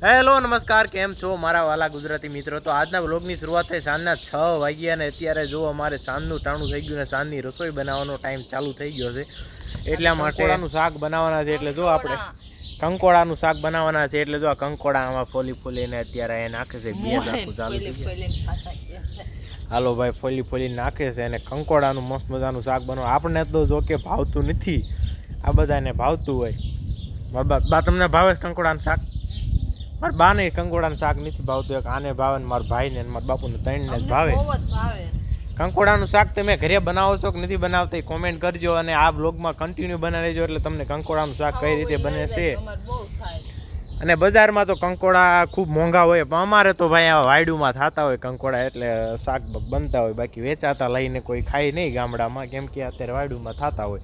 Hello નમસ્કાર, કેમ છો મારા વાલા ગુજરાતી મિત્રો? તો આજના વ્લોગની શરૂઆત થઈ સાંજના 6 વાગ્યા અને અત્યારે જો અમારે સાંજનું ટાણું થઈ ગયું ને સાંજની રસોઈ બનાવવાનો ટાઈમ ચાલુ થઈ ગયો છે. એટલા માટે કંકોડાનું શાક બનાવવાના છે. એટલે જો આપણે કંકોડાનું શાક બનાવવાના છે. એટલે જો આ કંકોડા આમાં ફોલી ફોલીને અત્યારે એ નાખે છે. ભેજ આખું ચાલુ થઈ ગયું. હાલો ભાઈ, ફોલી ફોલીને નાખે છે અને કંકોડાનું મસ્ત મજાનું શાક બનાવો. આપણે તો જો કે ભાવતું નથી, આ બધાને ભાવતું હોય. બા તમને ભાવે કંકોડાનું શાક? મારા બાને કંકોડાનું શાક નથી ભાવતું. એક આને ભાવે ને મારા ભાઈને ને મારા બાપુને ત્રણને જ ભાવે. કંકોડાનું શાક તમે ઘરે બનાવો છો કે નથી બનાવતા કોમેન્ટ કરજો અને આ બ્લોગમાં કન્ટિન્યુ બનાવી લેજો એટલે તમને કંકોડાનું શાક કઈ રીતે બને છે. અને બજારમાં તો કંકોડા ખૂબ મોંઘા હોય, પણ અમારે તો ભાઈ આ વાયડુમાં થતા હોય કંકોડા, એટલે શાક બનતા હોય. બાકી વેચાતા લઈને કોઈ ખાય નહીં ગામડામાં, કેમ કે અત્યારે વાયડુમાં થતા હોય.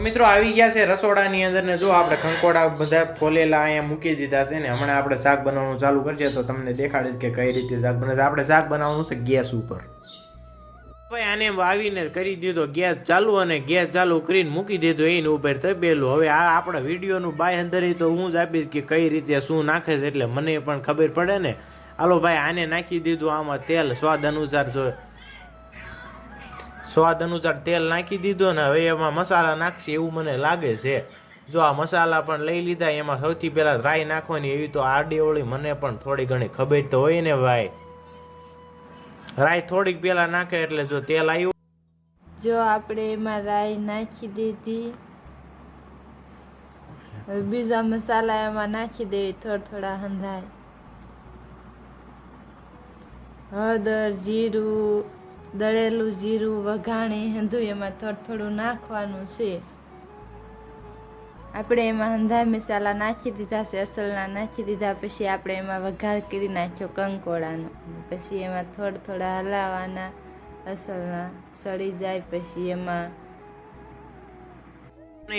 મિત્રો આવી ગયા છે રસોડાની અંદર ને જો આપણે કંકોડા બધા ફોલેલા અહીંયા મૂકી દીધા છે ને હમણાં આપણે શાક બનાવવાનું ચાલુ કરીએ તો તમને દેખાડીશ કે કઈ રીતે શાક બને છે. આપણે શાક બનાવવાનું છે ગેસ ઉપર. ભાઈ આને આવીને કરી દીધો ગેસ ચાલુ અને ગેસ ચાલુ કરીને મૂકી દીધો એને ઉપર તપેલું. હવે આ આપણા વિડીયોનું બાય અંદર તો હું જ આપીશ કે કઈ રીતે શું નાખે છે એટલે મને પણ ખબર પડે ને. હાલો ભાઈ, આને નાખી દીધું આમાં તેલ સ્વાદ અનુસાર તેલ નાખી દીધો ને હવે એમાં મસાલા નાખશે એવું મને લાગે છે. જો આ મસાલા પણ લઈ લીધા. એમાં સૌથી પહેલા રાઈ નાખવાની, એવી તો આડી ઓળી મને પણ થોડી ઘણી ખબર તો હોય ને ભાઈ. રાઈ થોડીક પહેલા નાખે એટલે જો તેલ આવ્યું. જો આપણે એમાં રાઈ નાખી દીધી. હવે બીજા મસાલા એમાં નાખી દેવી, થોડા હંધાય. હળદર, જીરું, દળેલું જીરું વઘાણી હંધું એમાં થોડું નાખવાનું છે. આપણે એમાં હંધા મસાલા નાખી દીધા છે, અસલના નાખી દીધા. પછી આપણે એમાં વઘાર કરી નાખ્યો કંકોડાનો. પછી એમાં થોડા હલાવવાના, અસલના સળી જાય. પછી એમાં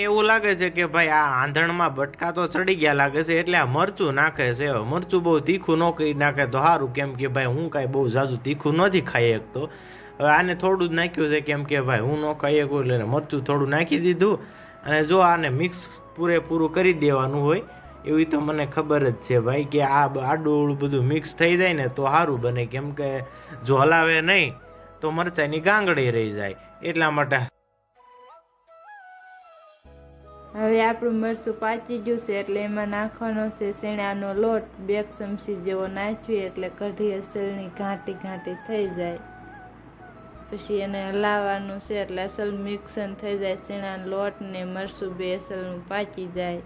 એવું લાગે છે કે ભાઈ આ આંધણમાં બટકા તો ચડી ગયા લાગે છે એટલે આ મરચું નાખે છે. મરચું બહુ તીખું ન કરી નાખે તો સારું, કેમ કે ભાઈ હું કાંઈ બહુ ઝાઝું તીખું નથી ખાઈ શકતો. હવે આને થોડું જ નાખ્યું છે કેમ કે ભાઈ હું ન ખાઈ શકું એટલે મરચું થોડું નાખી દીધું. અને જો આને મિક્સ પૂરેપૂરું કરી દેવાનું હોય એવી તો મને ખબર જ છે ભાઈ કે આ આડું બધું મિક્સ થઈ જાય ને તો સારું બને, કેમ કે જો હલાવે નહીં તો મરચાંની ગાંગડી રહી જાય. એટલા માટે હવે આપણું મરચું પાકી ગયું છે એટલે એમાં નાખવાનો છે શેણાનો લોટ. 2 ચમચી જેવો નાખીએ એટલે કઢી અસલની ઘાટી થઈ જાય. પછી એને હલાવવાનું છે એટલે અસલ મિક્સન થઈ જાય. શેણાનો લોટ ને મરચું બે અસલનું પાકી જાય.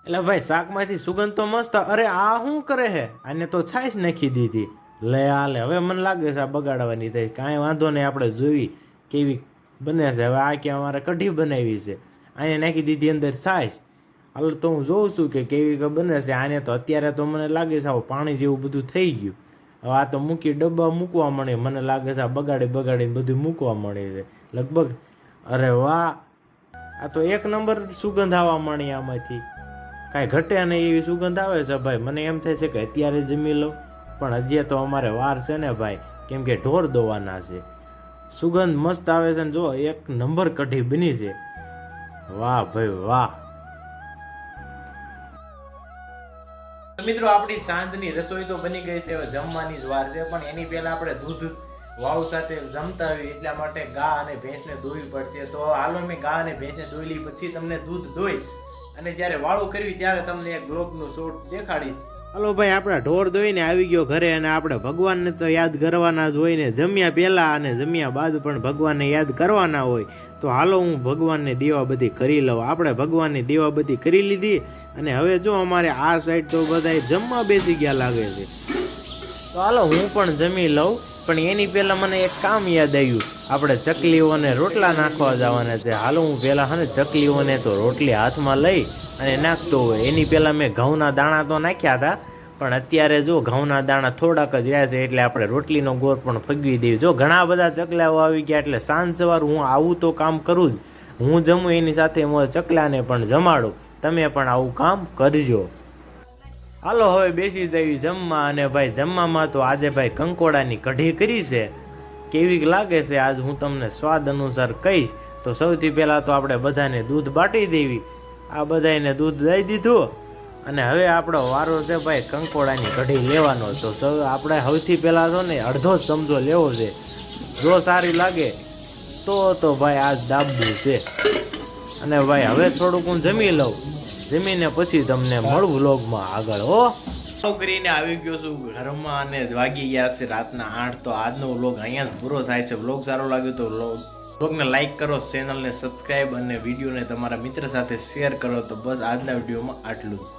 એટલે ભાઈ શાકમાંથી સુગંધ તો મસ્ત. અરે આ શું કરે છે? આને તો છાશ નાખી દીધી. લે હાલે, હવે મને લાગે છે આ બગાડવાની થઈ. કાંઈ વાંધો નહીં, આપણે જોઈ કેવી બને છે. હવે આ કે અમારે કઢી બનાવી છે, આને નાખી દીધી અંદર છાશ. હાલ તો હું જોઉં છું કે કેવી બને છે. આને તો અત્યારે તો મને લાગે છે આવું પાણી જેવું બધું થઈ ગયું. હવે આ તો મૂકી ડબ્બા મૂકવા મળે, મને લાગે છે આ બગાડીને બધું મૂકવા મળે છે લગભગ. અરે વાહ, આ તો એક નંબર સુગંધ આવવા માંડી આમાંથી. કાંઈ ઘટે નહીં એવી સુગંધ આવે છે ભાઈ. મને એમ થાય છે કે અત્યારે જમી લઉં, પણ હજી તો અમારે વાર છે ને ભાઈ, કેમ કે ઢોર દોવાના છે. સુગંધ મસ્ત આવે છે ને જો એક નંબર કઢી બની છે. વાહ ભાઈ વાહ. મિત્રો આપણી સાંજની રસોઈ તો બની ગઈ છે, હવે જમવાની જ વાર છે. પણ એની પહેલા આપણે દૂધ વાવ સાથે જમતા હોય એટલા માટે ગા અને ભેંસને દોવી પડશે. તો હાલો મેં ગા અને ભેંસને દોઈ લી, પછી તમને દૂધ દોઈ અને જ્યારે વાળું કરવી ત્યારે તમને એક બ્લોગનું શોર્ટ દેખાડીશ. હાલો ભાઈ, આપણા ઢોર દોઈને આવી ગયો ઘરે અને આપણે ભગવાનને તો યાદ કરવાના જ હોય ને. જમ્યા પહેલા અને જમ્યા બાદ પણ ભગવાનને યાદ કરવાના હોય. તો હાલો હું ભગવાનને દેવા બધી કરી લઉં. આપણે ભગવાનની દેવા બધી કરી લીધી અને હવે જો અમારે આ સાઈડ તો બધા જમવા બેસી ગયા લાગે છે. તો હાલો હું પણ જમી લઉં પણ એની પહેલાં મને એક કામ યાદ આવ્યું, આપણે ચકલીઓને રોટલા નાખવા જવાના છે. હાલો હું પહેલાં હે ને ચકલીઓને તો રોટલી હાથમાં લઈ અને નાખતો હોય. એની પહેલાં મેં ઘઉંના દાણા તો નાખ્યા હતા, પણ અત્યારે જો ઘઉંના દાણા થોડાક જ રહ્યા છે એટલે આપણે રોટલીનો ગોળ પણ ફગવી દેવી. જો ઘણા બધા ચકલાઓ આવી ગયા એટલે સાંજ સવાર હું આવું તો કામ કરું જ. હું જમું એની સાથે ચકલાને પણ જમાડું. તમે પણ આવું કામ કરજો. હાલો હવે બેસી જઈએ જમવા. અને ભાઈ જમવામાં તો આજે ભાઈ કંકોડાની કઢી કરી છે. કેવી લાગે છે આજ હું તમને સ્વાદ અનુસાર કહીશ. તો સૌથી પહેલાં તો આપણે બધાને દૂધ બાટી દેવી. આ બધાને દૂધ દઈ દીધું અને હવે આપણો વારો છે ભાઈ કંકોડાની કઢી લેવાનો. તો આપણે સૌથી પહેલાં તો ને અડધો ચમચો લેવો છે. જો સારી લાગે તો ભાઈ આજ દાબવું છે. અને ભાઈ હવે થોડુંક હું જમી લઉં. જમીને પછી તમને મળું વ્લોગમાં આગળ. કરીને આવી ગયો છું ઘરમાં અને વાગી ગયા છે રાતના 8. તો આજનો વ્લોગ અહીંયા જ પૂરો થાય છે. વ્લોગ સારો લાગ્યો તો વ્લોગને લાઈક કરો, ચેનલને સબસ્ક્રાઈબ અને વિડીયોને તમારા મિત્ર સાથે શેર કરો. તો બસ આજના વિડીયોમાં આટલું જ.